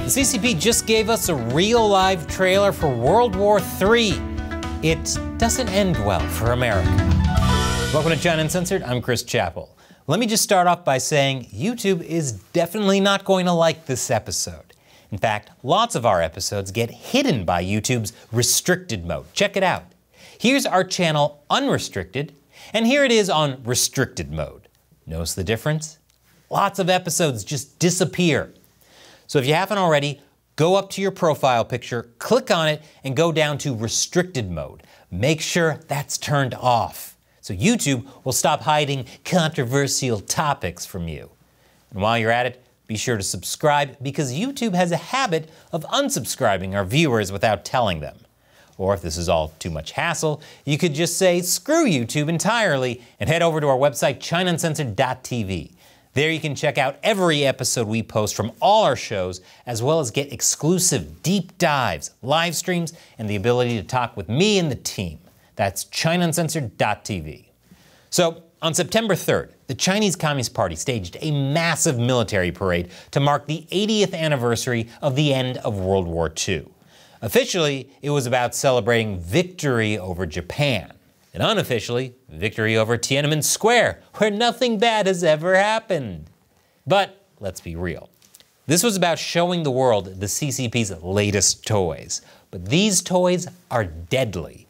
The CCP just gave us a real live trailer for World War III. It doesn't end well for America. Welcome to China Uncensored, I'm Chris Chappell. Let me just start off by saying YouTube is definitely not going to like this episode. In fact, lots of our episodes get hidden by YouTube's restricted mode. Check it out. Here's our channel unrestricted, and here it is on restricted mode. Notice the difference? Lots of episodes just disappear. So if you haven't already, go up to your profile picture, click on it, and go down to restricted mode. Make sure that's turned off, so YouTube will stop hiding controversial topics from you. And while you're at it, be sure to subscribe, because YouTube has a habit of unsubscribing our viewers without telling them. Or if this is all too much hassle, you could just say screw YouTube entirely and head over to our website, ChinaUncensored.tv. There you can check out every episode we post from all our shows, as well as get exclusive deep dives, live streams, and the ability to talk with me and the team. That's ChinaUncensored.tv. So, on September 3rd, the Chinese Communist Party staged a massive military parade to mark the 80th anniversary of the end of World War II. Officially, it was about celebrating victory over Japan. And unofficially, victory over Tiananmen Square, where nothing bad has ever happened. But let's be real. This was about showing the world the CCP's latest toys. But these toys are deadly.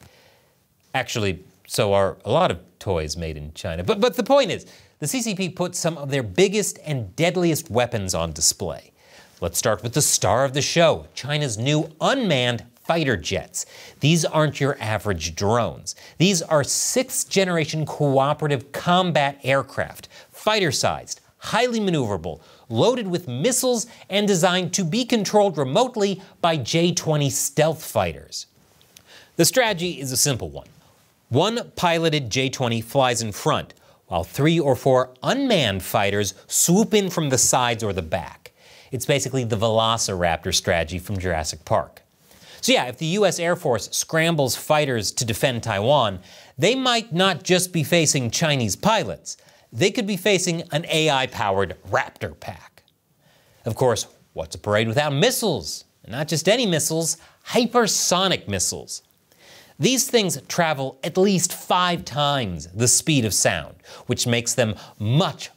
Actually, so are a lot of toys made in China. But the point is, the CCP put some of their biggest and deadliest weapons on display. Let's start with the star of the show, China's new unmanned fighter jets. These aren't your average drones. These are 6th-generation cooperative combat aircraft, fighter-sized, highly maneuverable, loaded with missiles, and designed to be controlled remotely by J-20 stealth fighters. The strategy is a simple one. One piloted J-20 flies in front, while 3 or 4 unmanned fighters swoop in from the sides or the back. It's basically the Velociraptor strategy from Jurassic Park. So yeah, if the US Air Force scrambles fighters to defend Taiwan, they might not just be facing Chinese pilots. They could be facing an AI-powered Raptor pack. Of course, what's a parade without missiles? And not just any missiles, hypersonic missiles. These things travel at least 5 times the speed of sound, which makes them much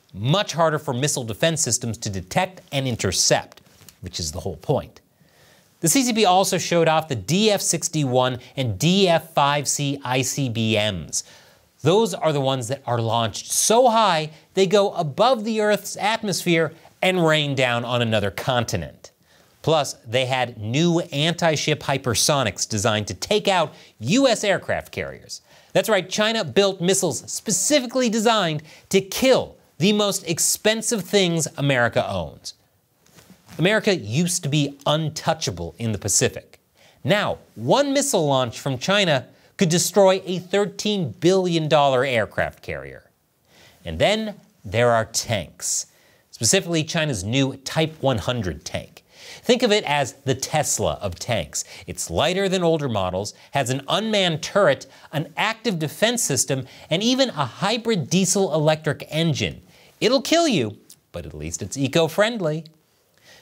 harder for missile defense systems to detect and intercept, which is the whole point. The CCP also showed off the DF-61 and DF-5C ICBMs. Those are the ones that are launched so high they go above the Earth's atmosphere and rain down on another continent. Plus, they had new anti-ship hypersonics designed to take out US aircraft carriers. That's right, China built missiles specifically designed to kill the most expensive things America owns. America used to be untouchable in the Pacific. Now, one missile launch from China could destroy a $13 billion aircraft carrier. And then there are tanks, specifically China's new Type 100 tank. Think of it as the Tesla of tanks. It's lighter than older models, has an unmanned turret, an active defense system, and even a hybrid diesel-electric engine. It'll kill you, but at least it's eco-friendly.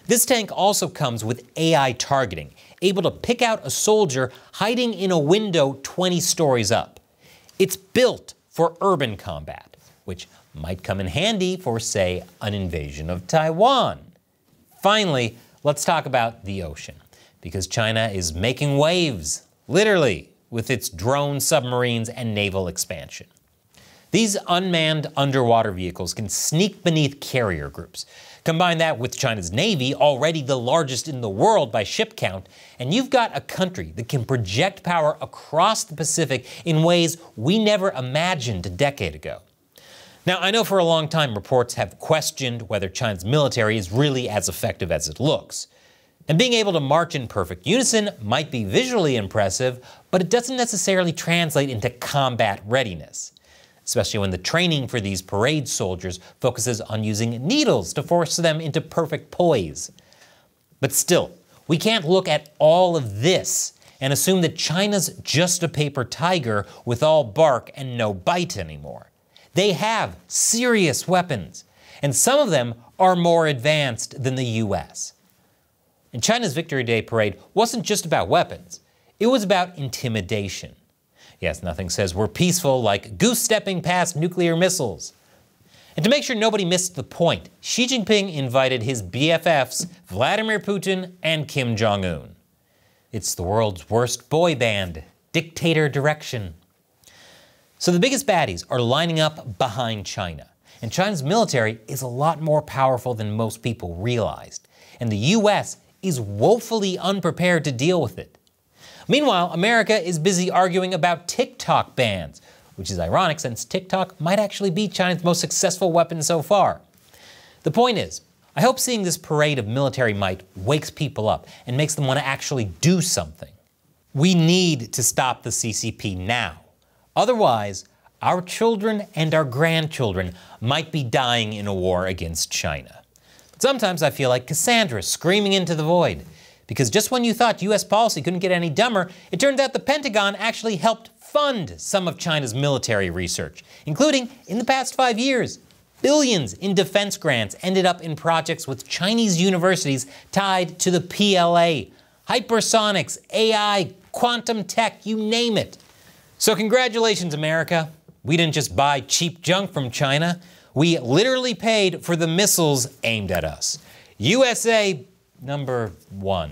This tank also comes with AI targeting, able to pick out a soldier hiding in a window 20 stories up. It's built for urban combat, which might come in handy for, say, an invasion of Taiwan. Finally, let's talk about the ocean, because China is making waves, literally, with its drone submarines and naval expansion. These unmanned underwater vehicles can sneak beneath carrier groups. Combine that with China's Navy, already the largest in the world by ship count, and you've got a country that can project power across the Pacific in ways we never imagined a decade ago. Now, I know for a long time reports have questioned whether China's military is really as effective as it looks. And being able to march in perfect unison might be visually impressive, but it doesn't necessarily translate into combat readiness, especially when the training for these parade soldiers focuses on using needles to force them into perfect poise. But still, we can't look at all of this and assume that China's just a paper tiger with all bark and no bite anymore. They have serious weapons, and some of them are more advanced than the US. And China's Victory Day parade wasn't just about weapons. It was about intimidation. Yes, nothing says we're peaceful like goose-stepping past nuclear missiles. And to make sure nobody missed the point, Xi Jinping invited his BFFs, Vladimir Putin and Kim Jong-un. It's the world's worst boy band, dictator direction. So the biggest baddies are lining up behind China. And China's military is a lot more powerful than most people realized. And the US is woefully unprepared to deal with it. Meanwhile, America is busy arguing about TikTok bans, which is ironic since TikTok might actually be China's most successful weapon so far. The point is, I hope seeing this parade of military might wakes people up and makes them want to actually do something. We need to stop the CCP now. Otherwise, our children and our grandchildren might be dying in a war against China. Sometimes I feel like Cassandra screaming into the void, because just when you thought US policy couldn't get any dumber, it turns out the Pentagon actually helped fund some of China's military research, including, in the past 5 years, billions in defense grants ended up in projects with Chinese universities tied to the PLA, hypersonics, AI, quantum tech, you name it. So congratulations, America. We didn't just buy cheap junk from China. We literally paid for the missiles aimed at us. USA #1.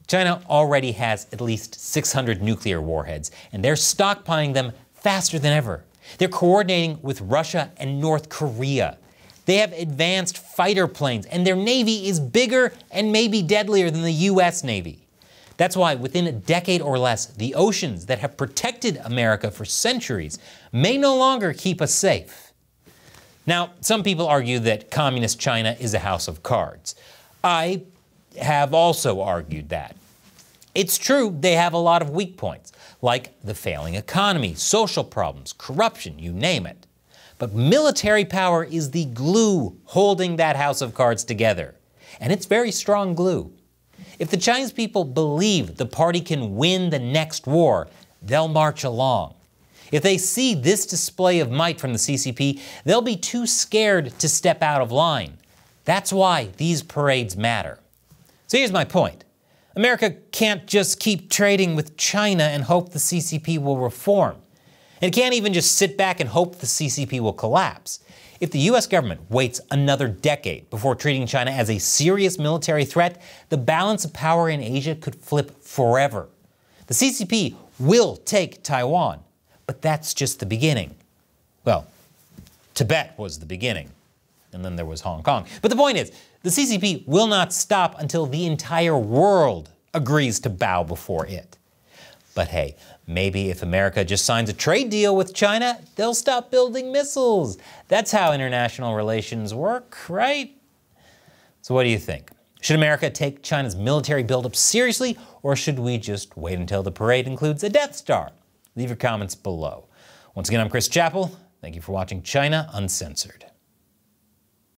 China already has at least 600 nuclear warheads, and they're stockpiling them faster than ever. They're coordinating with Russia and North Korea. They have advanced fighter planes, and their Navy is bigger and maybe deadlier than the US Navy. That's why within a decade or less, the oceans that have protected America for centuries may no longer keep us safe. Now, some people argue that communist China is a house of cards. I have also argued that. It's true they have a lot of weak points, like the failing economy, social problems, corruption, you name it. But military power is the glue holding that house of cards together. And it's very strong glue. If the Chinese people believe the party can win the next war, they'll march along. If they see this display of might from the CCP, they'll be too scared to step out of line. That's why these parades matter. So here's my point. America can't just keep trading with China and hope the CCP will reform. It can't even just sit back and hope the CCP will collapse. If the US government waits another decade before treating China as a serious military threat, the balance of power in Asia could flip forever. The CCP will take Taiwan, but that's just the beginning. Well, Tibet was the beginning, and then there was Hong Kong. But the point is, the CCP will not stop until the entire world agrees to bow before it. But hey, maybe if America just signs a trade deal with China, they'll stop building missiles. That's how international relations work, right? So what do you think? Should America take China's military buildup seriously, or should we just wait until the parade includes a Death Star? Leave your comments below. Once again, I'm Chris Chappell. Thank you for watching China Uncensored.